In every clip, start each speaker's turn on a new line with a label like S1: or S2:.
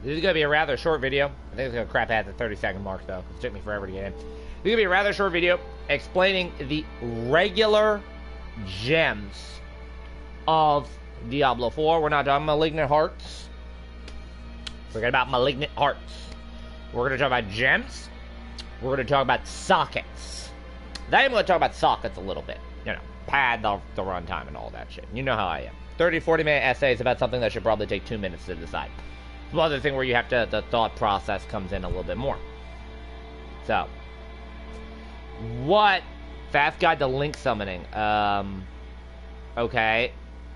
S1: This is going to be a rather short video. I think it's going to crap at the 30-second mark, though. It took me forever to get in. This is going to be a rather short video explaining the regular gems of Diablo 4. We're not talking Malignant Hearts. Forget about Malignant Hearts. We're going to talk about gems. We're going to talk about sockets. Then I'm going to talk about sockets a little bit. You know, pad the runtime and all that shit. You know how I am. 30, 40-minute essays about something that should probably take 2 minutes to decide. The other thing where you have to, the thought process comes in a little bit more. So, what? Fast guide to link summoning. Okay.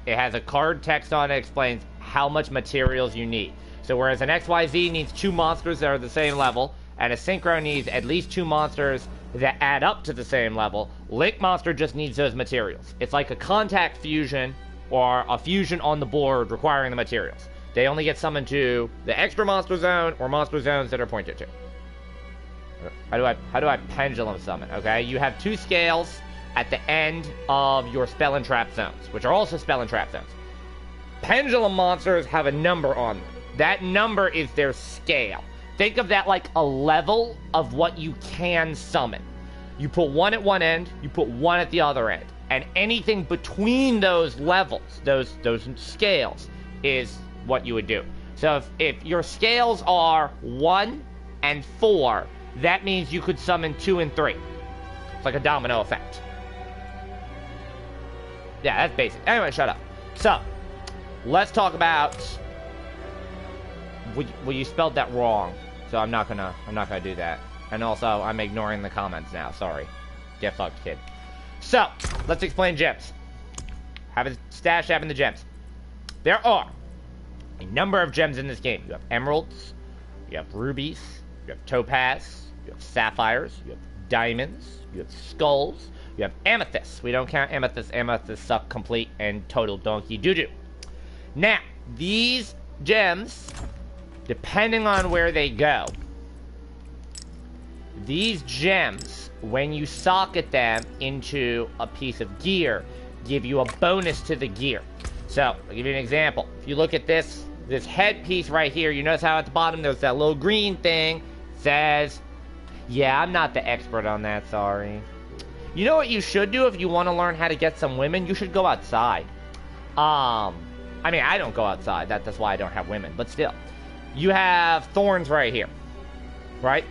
S1: It has a card text on it that explains how much materials you need. So whereas an XYZ needs 2 monsters that are the same level, and a Synchro needs at least 2 monsters that add up to the same level, Link Monster just needs those materials. It's like a contact fusion or a fusion on the board requiring the materials. They only get summoned to the extra monster zone or monster zones that are pointed to. How do I pendulum summon? Okay, you have 2 scales at the end of your spell and trap zones, which are also spell and trap zones. Pendulum monsters have a number on them. That number is their scale. Think of that like a level of what you can summon. You put 1 at one end, you put 1 at the other end. And anything between those levels, those scales, is what you would do. So if your scales are 1 and 4, that means you could summon 2 and 3. It's like a domino effect. Yeah, that's basic. Anyway, shut up. So, let's talk about... Well, you spelled that wrong, so I'm not gonna do that. And also, I'm ignoring the comments now. Sorry. Get fucked, kid. So, let's explain gems. Have a stash having the gems. There are a number of gems in this game. You have emeralds, you have rubies, you have topaz, you have sapphires, you have diamonds, you have skulls, you have amethysts. We don't count amethysts. Amethysts suck complete and total donkey doo-doo. Now, these gems, depending on where they go, these gems, when you socket them into a piece of gear, give you a bonus to the gear. So, I'll give you an example. If you look at this headpiece right here, you notice how at the bottom there's that little green thing says, yeah, I'm not the expert on that, sorry. You know what you should do if you want to learn how to get some women? You should go outside. I mean, I don't go outside. That's why I don't have women. But still, you have thorns right here, right?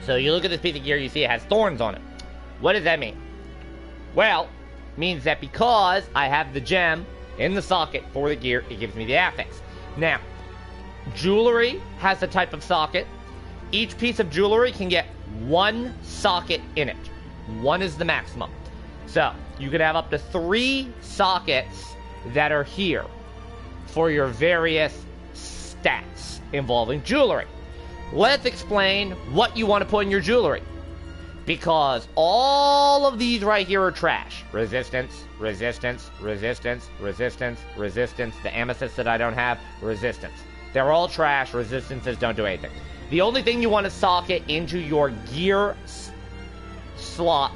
S1: So you look at this piece of gear, you see it has thorns on it. What does that mean? Well, it means that because I have the gem in the socket for the gear, it gives me the affix. Now, jewelry has a type of socket. Each piece of jewelry can get 1 socket in it. 1 is the maximum. So, you could have up to 3 sockets that are here for your various stats involving jewelry. Let's explain what you want to put in your jewelry. Because all of these right here are trash. Resistance, resistance, resistance, resistance, resistance. The amethyst that I don't have, resistance. They're all trash. Resistances don't do anything. The only thing you want to socket into your gear slot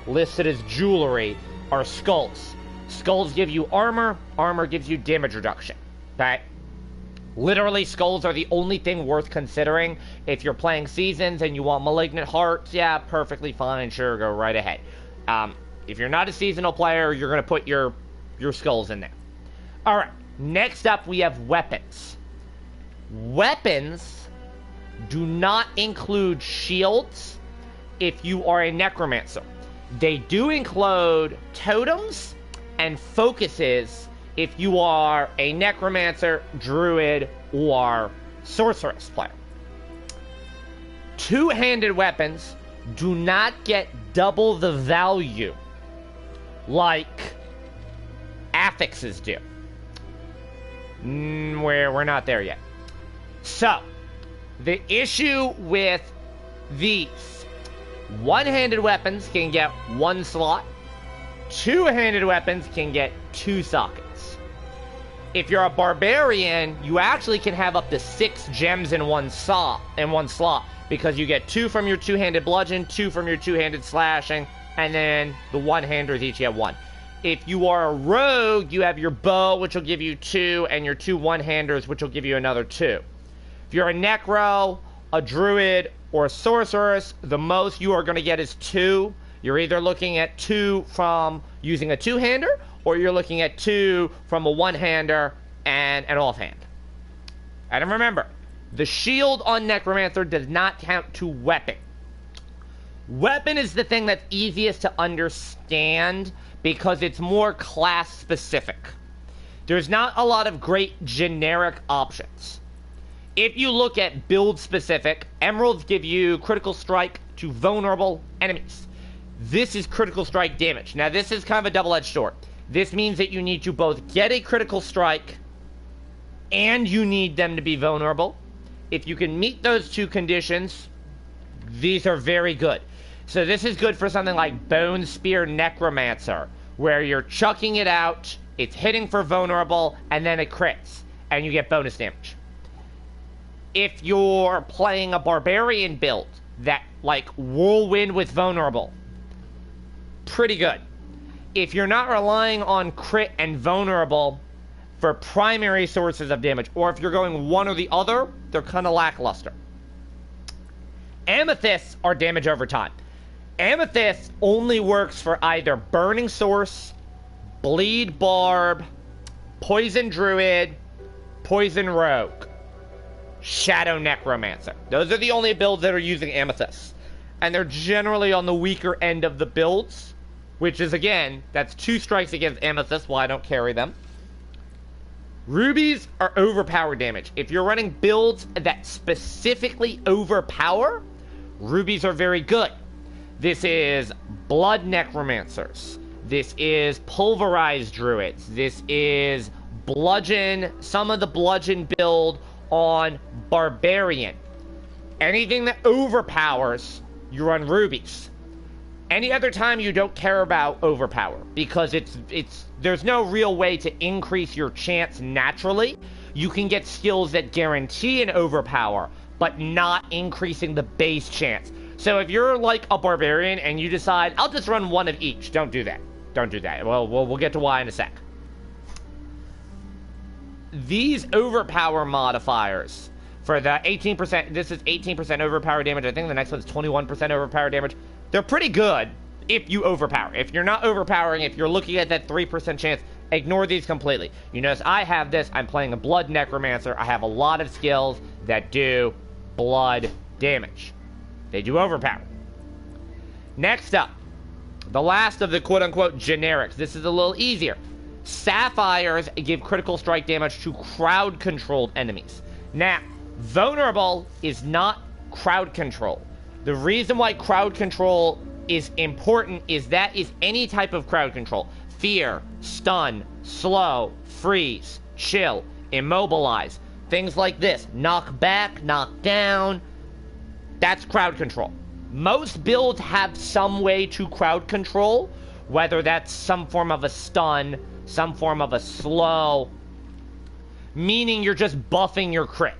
S1: listed as jewelry are skulls. Skulls give you armor. Armor gives you damage reduction. Okay? Literally, skulls are the only thing worth considering. If you're playing Seasons and you want Malignant Hearts, yeah, perfectly fine. Sure, go right ahead. If you're not a seasonal player, you're going to put your skulls in there. Alright, next up we have weapons. Weapons do not include shields if you are a necromancer. They do include totems and focuses if you are a necromancer, druid, or sorceress player. Two-handed weapons do not get double the value like affixes do. We're not there yet. So, the issue with these, one-handed weapons can get 1 slot. Two-handed weapons can get 2 sockets. If you're a barbarian, you actually can have up to 6 gems in one slot, because you get 2 from your two-handed bludgeon, 2 from your two-handed slashing, and then the one-handers each get 1. If you are a rogue, you have your bow, which will give you 2, and your 2 one-handers, which will give you another 2. If you're a Necro, a Druid, or a Sorceress, the most you are going to get is 2. You're either looking at 2 from using a 2-hander, or you're looking at 2 from a 1-hander and an offhand. And remember, the shield on Necromancer does not count to weapon. Weapon is the thing that's easiest to understand because it's more class specific. There's not a lot of great generic options. If you look at build specific, Emeralds give you critical strike to vulnerable enemies. This is critical strike damage. Now this is kind of a double-edged sword. This means that you need to both get a critical strike and you need them to be vulnerable. If you can meet those 2 conditions, these are very good. So this is good for something like Bone Spear Necromancer, where you're chucking it out, it's hitting for vulnerable, and then it crits, and you get bonus damage. If you're playing a Barbarian build that, like, Whirlwind with vulnerable, pretty good. If you're not relying on crit and vulnerable for primary sources of damage, or if you're going one or the other, they're kind of lackluster. Amethysts are damage over time. Amethyst only works for either Burning Source, Bleed Barb, Poison Druid, Poison Rogue, Shadow Necromancer. Those are the only builds that are using Amethyst. And they're generally on the weaker end of the builds, which is, again, that's 2 strikes against Amethyst, while I don't carry them. Rubies are overpower damage. If you're running builds that specifically overpower, rubies are very good. This is Blood Necromancers. This is Pulverized Druids. This is Bludgeon, some of the Bludgeon build on Barbarian. Anything that overpowers, you run rubies. Any other time you don't care about overpower because there's no real way to increase your chance naturally. You can get skills that guarantee an overpower, but not increasing the base chance. So if you're like a Barbarian and you decide, I'll just run one of each, don't do that. Don't do that. Well, we'll get to why in a sec. These overpower modifiers for the 18%, this is 18% overpower damage. I think the next one's 21% overpower damage. They're pretty good if you overpower. If you're not overpowering, if you're looking at that 3% chance, ignore these completely. You notice I have this. I'm playing a Blood Necromancer. I have a lot of skills that do blood damage. They do overpower. Next up, the last of the quote-unquote generics. This is a little easier. Sapphires give critical strike damage to crowd-controlled enemies. Now, vulnerable is not crowd control. The reason why crowd control is important is that is any type of crowd control. Fear, stun, slow, freeze, chill, immobilize. Things like this. Knock back, knock down. That's crowd control. Most builds have some way to crowd control, whether that's some form of a stun, some form of a slow, meaning you're just buffing your crit.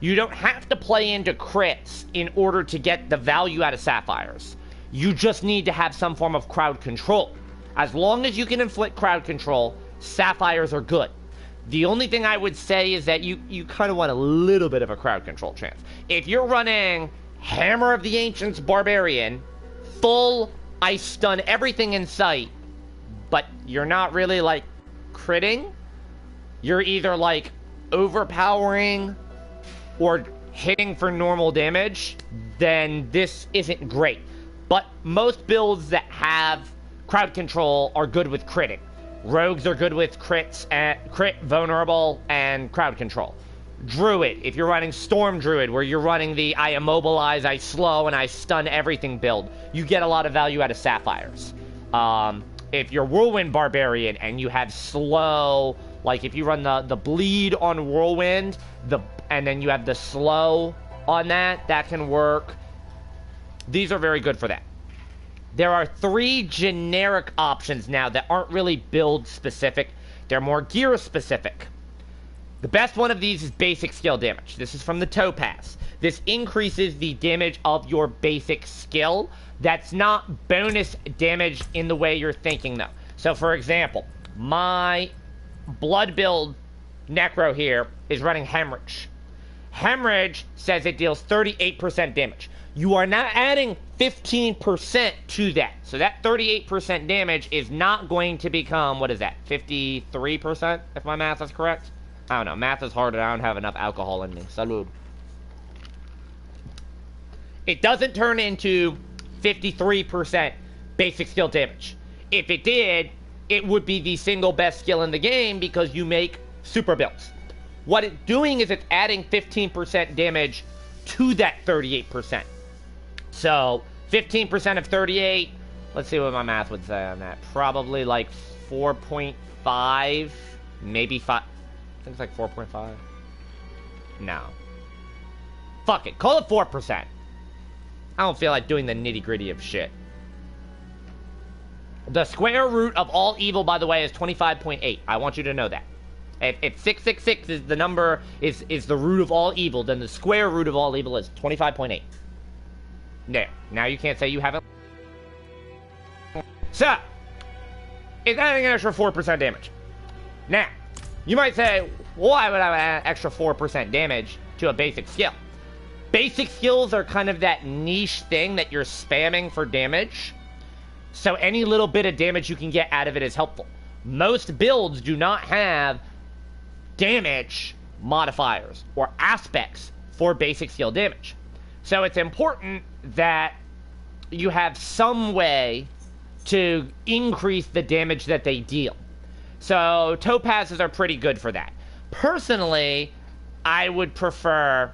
S1: You don't have to play into crits in order to get the value out of Sapphires. You just need to have some form of crowd control. As long as you can inflict crowd control, Sapphires are good. The only thing I would say is that you kind of want a little bit of a crowd control chance. If you're running Hammer of the Ancients Barbarian, full, I stun everything in sight, but you're not really, like, critting, you're either, like, overpowering or hitting for normal damage, then this isn't great. But most builds that have crowd control are good with critting. Rogues are good with crits, and crit, vulnerable, and crowd control. Druid, if you're running Storm Druid, where you're running the I immobilize, I slow, and I stun everything build, you get a lot of value out of Sapphires. If you're Whirlwind Barbarian and you have slow, like if you run the bleed on Whirlwind, and then you have the slow on that can work. These are very good for that. There are 3 generic options now that aren't really build specific. They're more gear specific. The best one of these is basic skill damage. This is from the Topaz. This increases the damage of your basic skill. That's not bonus damage in the way you're thinking, though. So, for example, my blood build Necro here is running Hemorrhage. Hemorrhage says it deals 38% damage. You are not adding 15% to that. So that 38% damage is not going to become, what is that, 53%, if my math is correct? I don't know. Math is hard and I don't have enough alcohol in me. Salud. It doesn't turn into 53% basic skill damage. If it did, it would be the single best skill in the game because you make super builds. What it's doing is it's adding 15% damage to that 38%. So 15% of 38, let's see what my math would say on that. Probably like 4.5, maybe 5. I think it's like 4.5. No. Fuck it, call it 4%. I don't feel like doing the nitty-gritty of shit. The square root of all evil, by the way, is 25.8. I want you to know that. If 666 is the number, is the root of all evil, then the square root of all evil is 25.8. There. Now you can't say you haven't. So, it's adding an extra 4% damage. Now, you might say, why would I add extra 4% damage to a basic skill? Basic skills are kind of that niche thing that you're spamming for damage. So any little bit of damage you can get out of it is helpful. Most builds do not have damage modifiers or aspects for basic skill damage. So it's important that you have some way to increase the damage that they deal. So topazes are pretty good for that. Personally, I would prefer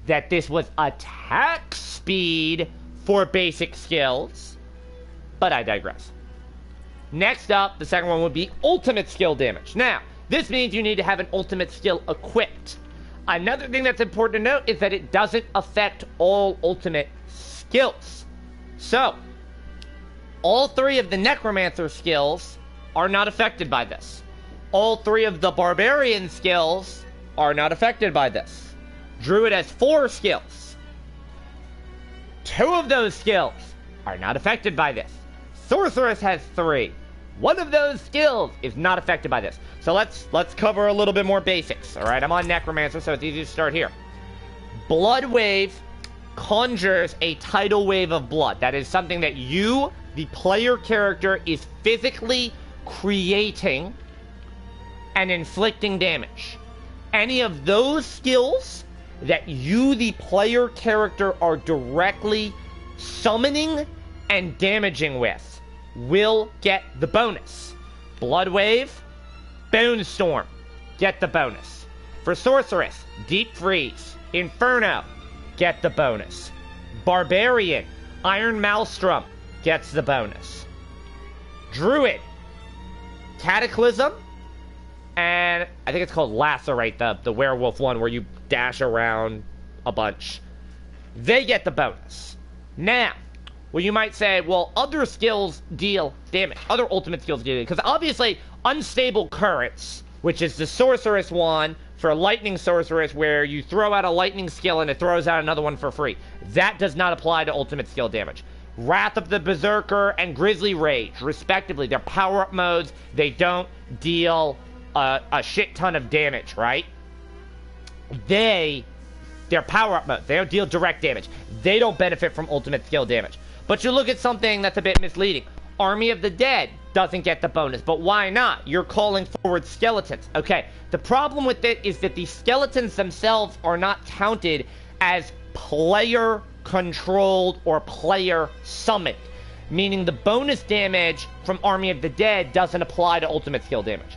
S1: that this was attack speed for basic skills, but I digress. Next up, the second one would be ultimate skill damage. Now, this means you need to have an ultimate skill equipped. Another thing that's important to note is that it doesn't affect all ultimate skills. So, all 3 of the Necromancer skills are not affected by this. All 3 of the Barbarian skills are not affected by this. Druid has 4 skills. 2 of those skills are not affected by this. Sorceress has 3. One of those skills is not affected by this. So let's cover a little bit more basics. All right, I'm on Necromancer, so it's easy to start here. Blood Wave conjures a tidal wave of blood. That is something that you, the player character, is physically creating and inflicting damage. Any of those skills that you, the player character, are directly summoning and damaging with will get the bonus. Blood Wave, Bone Storm, get the bonus. For Sorceress, Deep Freeze, Inferno, get the bonus. Barbarian, Iron Maelstrom, gets the bonus. Druid, Cataclysm, and I think it's called Lacerate, the werewolf one where you dash around a bunch. They get the bonus. Now, well, you might say, well, other skills deal damage. Other ultimate skills deal damage. Because obviously, Unstable Currents, which is the Sorceress one for Lightning Sorceress, where you throw out a lightning skill and it throws out another one for free. That does not apply to ultimate skill damage. Wrath of the Berserker and Grizzly Rage, respectively. They're power-up modes. They don't deal a shit ton of damage, right? They're power-up modes. They don't deal direct damage. They don't benefit from ultimate skill damage. But you look at something that's a bit misleading. Army of the Dead doesn't get the bonus, but why not? You're calling forward skeletons. Okay, the problem with it is that the skeletons themselves are not counted as player-controlled or player-summoned, meaning the bonus damage from Army of the Dead doesn't apply to ultimate skill damage.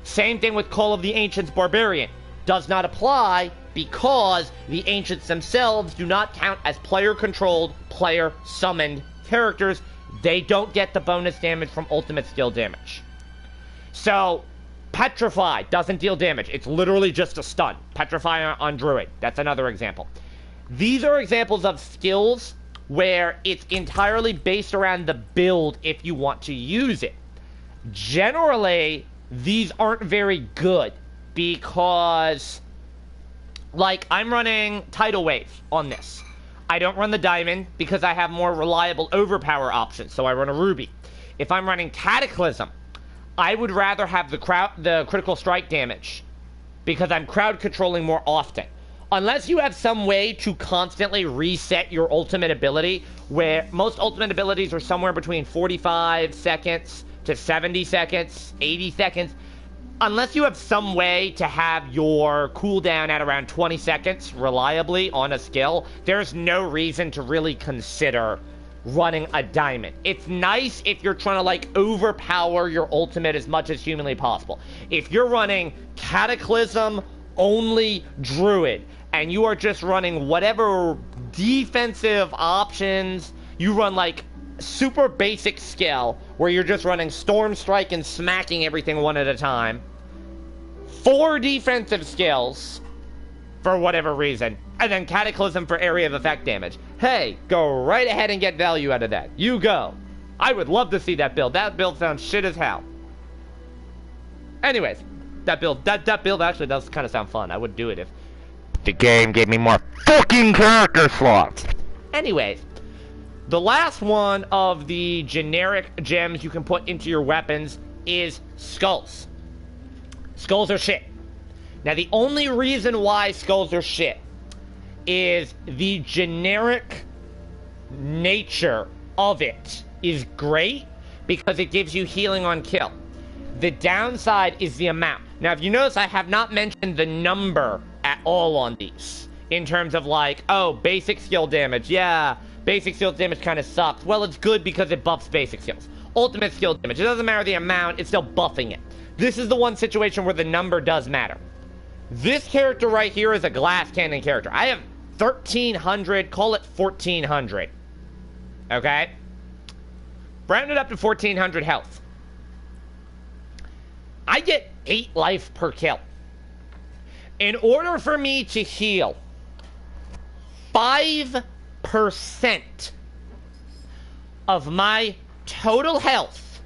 S1: Same thing with Call of the Ancients Barbarian. Does not apply because the Ancients themselves do not count as player-controlled, player-summoned characters. They don't get the bonus damage from ultimate skill damage. So, Petrify doesn't deal damage. It's literally just a stun. Petrify on Druid. That's another example. These are examples of skills where it's entirely based around the build if you want to use it. Generally, these aren't very good because, like, I'm running Tidal Wave on this. I don't run the Diamond because I have more reliable overpower options, so I run a Ruby. If I'm running Cataclysm, I would rather have the critical strike damage because I'm crowd controlling more often. Unless you have some way to constantly reset your ultimate ability, where most ultimate abilities are somewhere between 45 seconds to 70 seconds, 80 seconds. Unless you have some way to have your cooldown at around 20 seconds reliably on a skill, there's no reason to really consider running a diamond. It's nice if you're trying to like overpower your ultimate as much as humanly possible. If you're running Cataclysm only Druid and you are just running whatever defensive options, you run like super basic skill where you're just running Storm Strike and smacking everything one at a time, 4 defensive skills for whatever reason, and then Cataclysm for area of effect damage. Hey, go right ahead and get value out of that. You go. I would love to see that build. That build sounds shit as hell. Anyways, that build actually does kind of sound fun. I would do it if the game gave me more fucking character slots. Anyways, the last one of the generic gems you can put into your weapons is skulls. Skulls are shit. Now, the only reason why skulls are shit is the generic nature of it is great because it gives you healing on kill. The downside is the amount. Now, if you notice, I have not mentioned the number at all on these. In terms of like, oh, basic skill damage. Yeah, basic skill damage kind of sucks. Well, it's good because it buffs basic skills. Ultimate skill damage. It doesn't matter the amount. It's still buffing it. This is the one situation where the number does matter. This character right here is a glass cannon character. I have 1,300, call it 1,400. Okay? Round it up to 1,400 health. I get 8 life per kill. In order for me to heal 5% of my total health,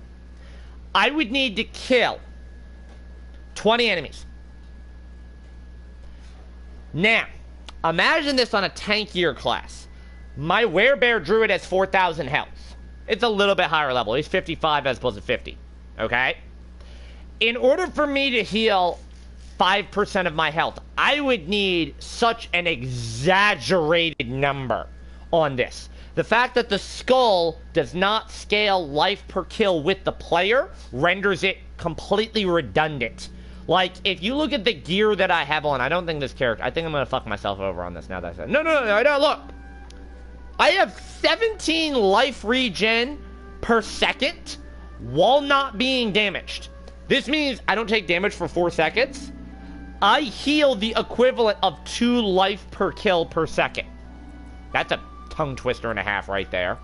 S1: I would need to kill 20 enemies. Now, imagine this on a tankier class. My Werebear Druid has 4,000 health. It's a little bit higher level. He's 55 as opposed to 50. Okay? In order for me to heal 5% of my health, I would need such an exaggerated number on this. The fact that the skull does not scale life per kill with the player renders it completely redundant. Like, if you look at the gear that I have on, I don't think this character... I think I'm going to fuck myself over on this now that I said... No, look! I have 17 life regen per second while not being damaged. This means I don't take damage for 4 seconds. I heal the equivalent of 2 life per kill per second. That's a tongue twister and a half right there.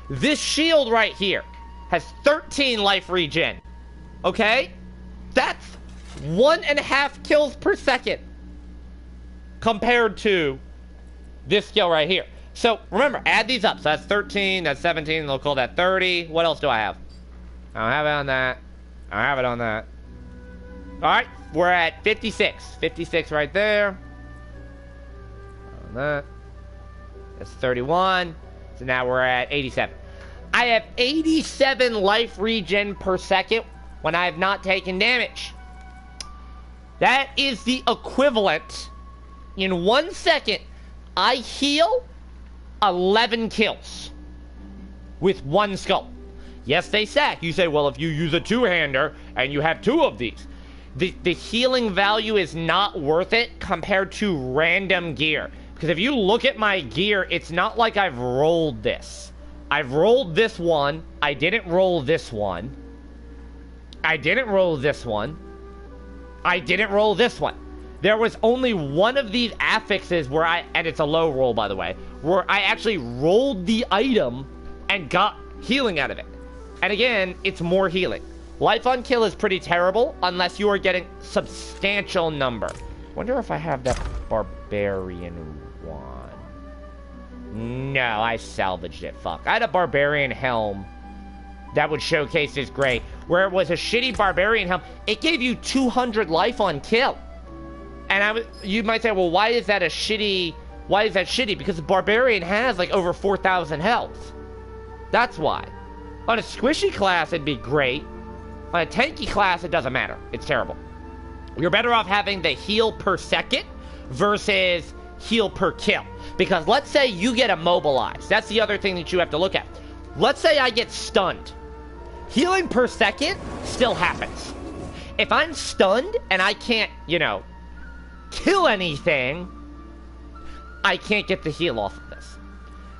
S1: This shield right here has 13 life regen. Okay? That's 1.5 kills per second compared to this skill right here. So, remember, add these up. So that's 13, that's 17, they'll call that 30. What else do I have? I don't have it on that. I don't have it on that. Alright, we're at 56. 56 right there. On that. That's 31. So now we're at 87. I have 87 life regen per second when I have not taken damage. That is the equivalent. In 1 second, I heal 11 kills with 1 skull. Yes, they stack. You say, well, if you use a 2-hander and you have 2 of these, the healing value is not worth it compared to random gear. Because if you look at my gear, it's not like I've rolled this. I've rolled this one. I didn't roll this one. I didn't roll this one. I didn't roll this one. There was only one of these affixes where and it's a low roll, by the way, where I actually rolled the item and got healing out of it. And again, it's more healing. Life on kill is pretty terrible unless you are getting substantial number. Wonder if I have that barbarian one. No, I salvaged it. Fuck. I had a barbarian helm that would showcase this great. Where it was a shitty barbarian helm, it gave you 200 life on kill. And you might say, well, why is that shitty? Because the barbarian has like over 4,000 health. That's why. On a squishy class, it'd be great. On a tanky class, it doesn't matter. It's terrible. You're better off having the heal per second, versus heal per kill. Because let's say you get immobilized. That's the other thing that you have to look at. Let's say I get stunned. Healing per second still happens. If I'm stunned and I can't, kill anything, I can't get the heal off of this.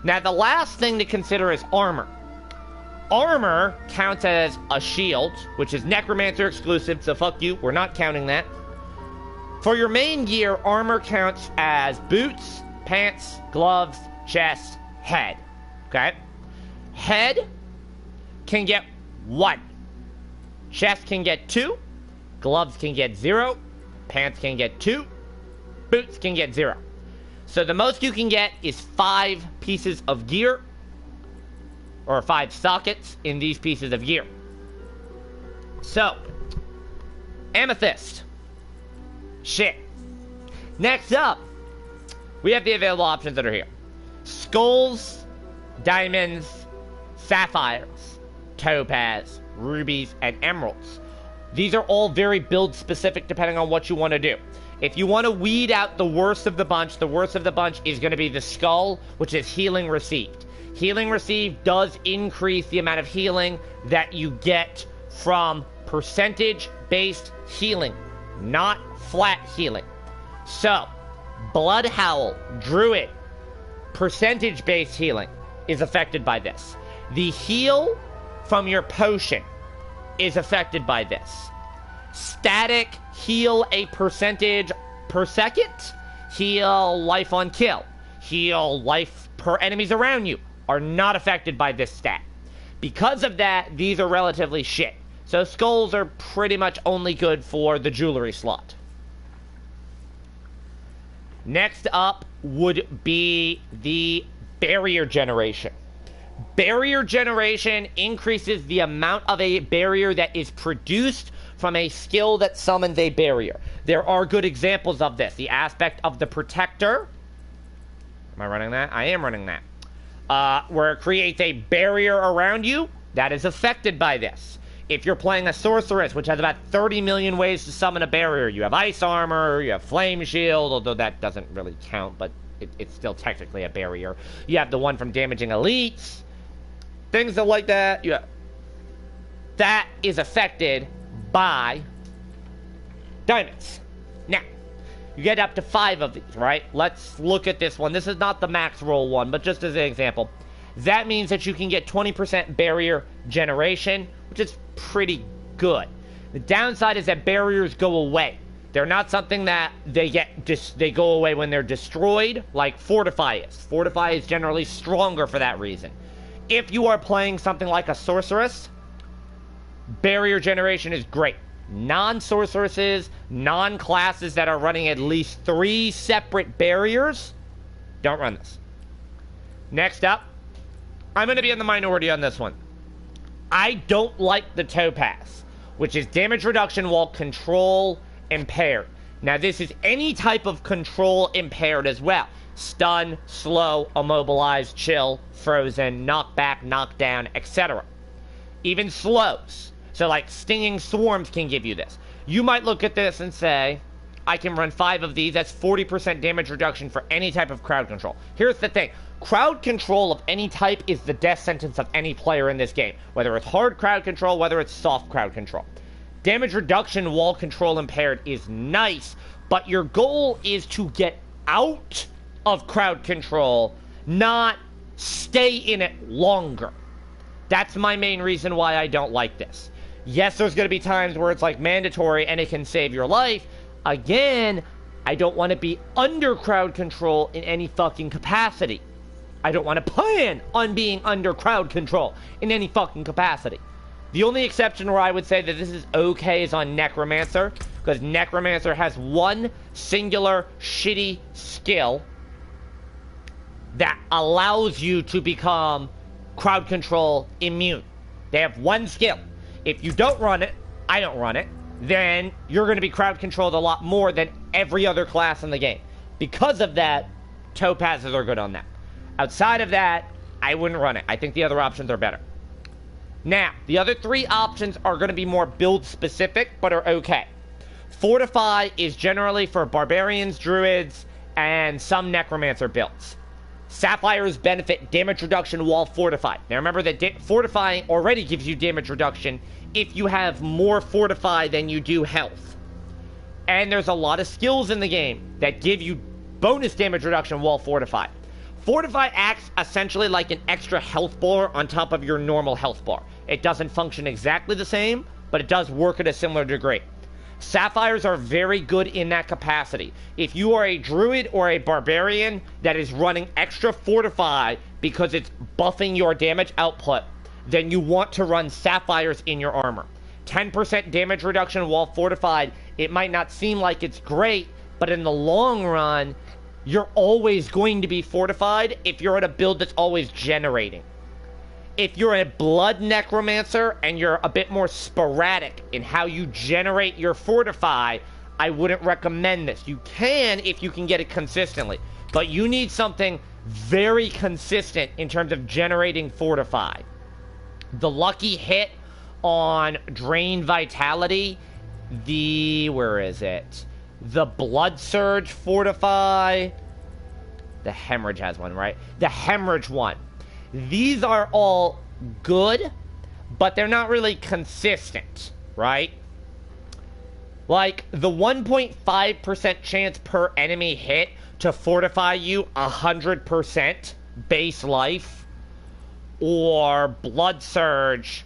S1: Now, the last thing to consider is armor. Armor counts as a shield, which is Necromancer exclusive, so fuck you, we're not counting that. For your main gear, armor counts as boots, pants, gloves, chest, head. Okay? Head can get 1. Chest can get 2. Gloves can get 0. Pants can get 2. Boots can get 0. So the most you can get is 5 pieces of gear, or 5 sockets in these pieces of gear. So, Amethyst. Shit. Next up, we have the available options that are here. Skulls, diamonds, sapphires, topaz, rubies, and emeralds. These are all very build specific depending on what you want to do. If you want to weed out the worst of the bunch is going to be the skull, which is healing received. Healing received does increase the amount of healing that you get from percentage-based healing, not flat healing. So, Blood Howl, Druid, percentage-based healing is affected by this. The heal from your potion is affected by this. Static heal a percentage per second, heal life on kill, heal life per enemies around you are not affected by this stat. Because of that, these are relatively shit. So skulls are pretty much only good for the jewelry slot. Next up would be the barrier generation. Barrier generation increases the amount of a barrier that is produced from a skill that summons a barrier. There are good examples of this. The aspect of the Protector. Am I running that? I am running that. Where it creates a barrier around you that is affected by this. If you're playing a Sorceress, which has about 30 million ways to summon a barrier, you have Ice Armor, you have Flame Shield, although that doesn't really count, but it's still technically a barrier. You have the one from damaging elites, things like that. That is affected by diamonds. Now, you get up to 5 of these, right? Let's look at this one. This is not the max roll one, but just as an example. That means that you can get 20% barrier generation, which is pretty good. The downside is that barriers go away. They're not something that they go away when they're destroyed, like Fortify is. Fortify is generally stronger for that reason. If you are playing something like a Sorceress, barrier generation is great. Non-sorceresses, non-classes that are running at least 3 separate barriers, don't run this. Next up, I'm going to be in the minority on this one. I don't like the Topaz, which is damage reduction while control impaired. Now, this is any type of control impaired as well. Stun, slow, immobilize, chill, frozen, knockback, knockdown, etc. Even slows. So, like, stinging swarms can give you this. You might look at this and say, I can run 5 of these. That's 40% damage reduction for any type of crowd control. Here's the thing. Crowd control of any type is the death sentence of any player in this game. Whether it's hard crowd control, whether it's soft crowd control. Damage reduction while control impaired is nice, but your goal is to get out of crowd control, not stay in it longer. That's my main reason why I don't like this. Yes, there's going to be times where it's like mandatory and it can save your life. Again, I don't want to be under crowd control in any fucking capacity. I don't want to plan on being under crowd control in any fucking capacity. The only exception where I would say that this is okay is on Necromancer, because Necromancer has one singular shitty skill that allows you to become crowd control immune. They have one skill. If you don't run it, I don't run it, then you're going to be crowd controlled a lot more than every other class in the game. Because of that, Topazes are good on that. Outside of that, I wouldn't run it. I think the other options are better. Now, the other 3 options are going to be more build specific, but are okay. Fortify is generally for barbarians, druids, and some necromancer builds. Sapphires benefit damage reduction while fortified. Now remember that fortifying already gives you damage reduction if you have more fortify than you do health. And there's a lot of skills in the game that give you bonus damage reduction while fortified. Fortify acts essentially like an extra health bar on top of your normal health bar. It doesn't function exactly the same, but it does work at a similar degree. Sapphires are very good in that capacity. If you are a druid or a barbarian that is running extra fortify because it's buffing your damage output, then you want to run sapphires in your armor. 10% damage reduction while fortified, it might not seem like it's great, but in the long run, you're always going to be fortified if you're in a build that's always generating. If you're a blood necromancer and you're a bit more sporadic in how you generate your fortify, I wouldn't recommend this. You can if you can get it consistently, but you need something very consistent in terms of generating fortify. The lucky hit on Drain Vitality, where is it? The Blood Surge fortify. The Hemorrhage has one, right? The Hemorrhage one. These are all good, but they're not really consistent, right? Like, the 1.5% chance per enemy hit to fortify you 100% base life, or Blood Surge,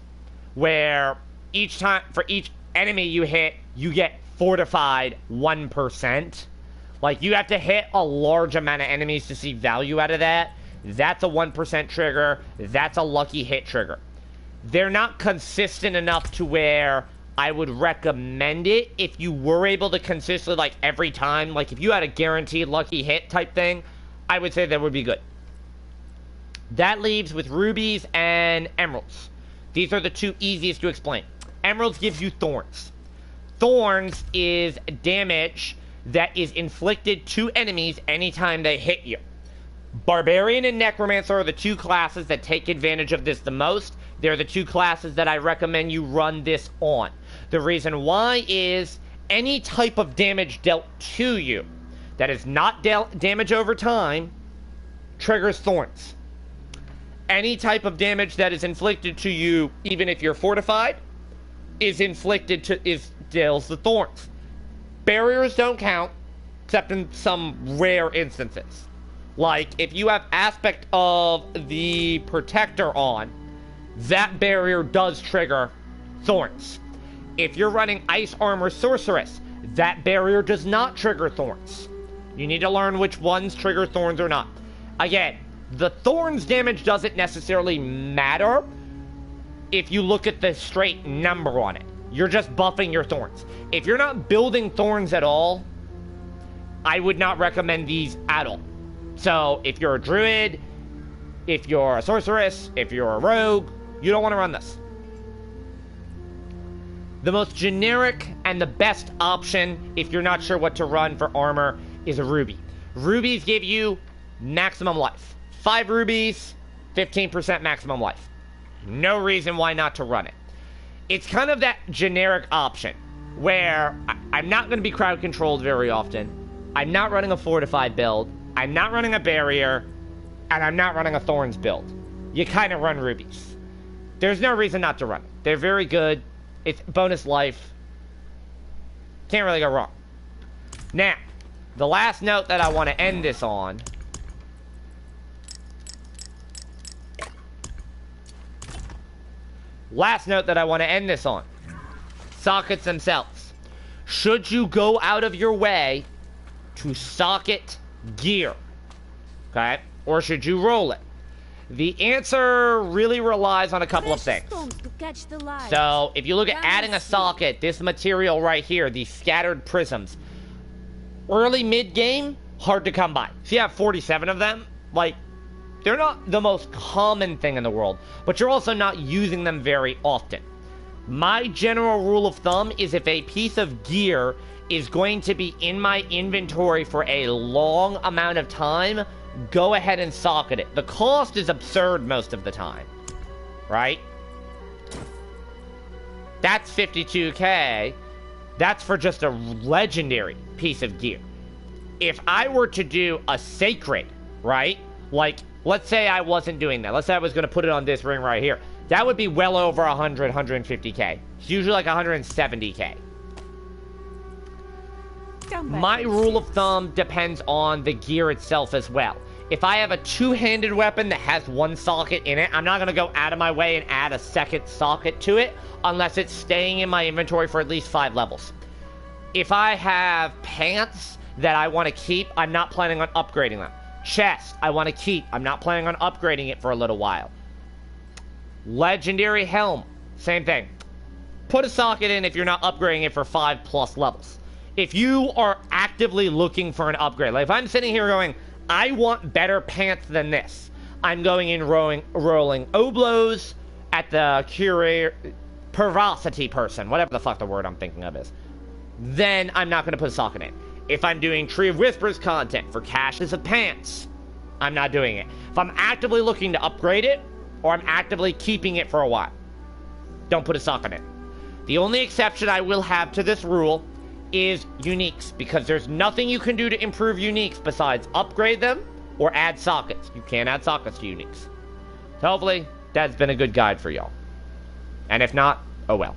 S1: where each time, for each enemy you hit, you get fortified 1%. Like, you have to hit a large amount of enemies to see value out of that. That's a 1% trigger. That's a lucky hit trigger. They're not consistent enough to where I would recommend it. If you were able to consistently, like, every time, like, if you had a guaranteed lucky hit type thing, I would say that would be good. That leaves with rubies and emeralds. These are the two easiest to explain. Emeralds gives you thorns. Thorns is damage that is inflicted to enemies anytime they hit you. Barbarian and Necromancer are the two classes that take advantage of this the most. They're the two classes that I recommend you run this on. The reason why is any type of damage dealt to you that is not damage over time triggers thorns. Any type of damage that is inflicted to you, even if you're fortified, deals the thorns. Barriers don't count, except in some rare instances. Like, if you have aspect of the protector on, that barrier does trigger thorns. If you're running ice armor sorceress, that barrier does not trigger thorns. You need to learn which ones trigger thorns or not. Again, the thorns damage doesn't necessarily matter if you look at the straight number on it. You're just buffing your thorns. If you're not building thorns at all, I would not recommend these at all. So, if you're a druid, if you're a sorceress, if you're a rogue, you don't want to run this. The most generic and the best option, if you're not sure what to run for armor, is a ruby. Rubies give you maximum life. 5 rubies, 15% maximum life. No reason why not to run it. It's kind of that generic option where I'm not going to be crowd controlled very often. I'm not running a fortified build. I'm not running a barrier, and I'm not running a thorns build. You kind of run rubies. There's no reason not to run it. They're very good. It's bonus life. Can't really go wrong. Now, the last note that I want to end this on sockets themselves. Should you go out of your way to socket gear? Okay? Or should you roll it? The answer really relies on a couple of things. So, if you look at adding a socket, this material right here, these scattered prisms, early mid-game, hard to come by. If you have 47 of them, like, they're not the most common thing in the world, but you're also not using them very often. My general rule of thumb is if a piece of gear is going to be in my inventory for a long amount of time, go ahead and socket it. The cost is absurd most of the time, right? That's 52k. That's for just a legendary piece of gear. If I were to do a sacred, right? Like, let's say I wasn't doing that. Let's say I was going to put it on this ring right here. That would be well over 100, 150k. It's usually like 170k. My rule of thumb depends on the gear itself as well. If I have a two-handed weapon that has one socket in it, I'm not going to go out of my way and add a second socket to it unless it's staying in my inventory for at least 5 levels. If I have pants that I want to keep, I'm not planning on upgrading them. Chest, I want to keep. I'm not planning on upgrading it for a little while. Legendary helm, same thing. Put a socket in if you're not upgrading it for 5+ levels. If you are actively looking for an upgrade, like if I'm sitting here going, I want better pants than this, I'm going in rolling oblos at the curator, pervosity person, whatever the fuck the word I'm thinking of is, then I'm not going to put a socket in. If I'm doing Tree of Whispers content for caches of pants, I'm not doing it. If I'm actively looking to upgrade it, or I'm actively keeping it for a while, don't put a socket in. The only exception I will have to this rule is uniques, because there's nothing you can do to improve uniques besides upgrade them or add sockets. You can't add sockets to uniques. So hopefully that's been a good guide for y'all. And if not, oh well.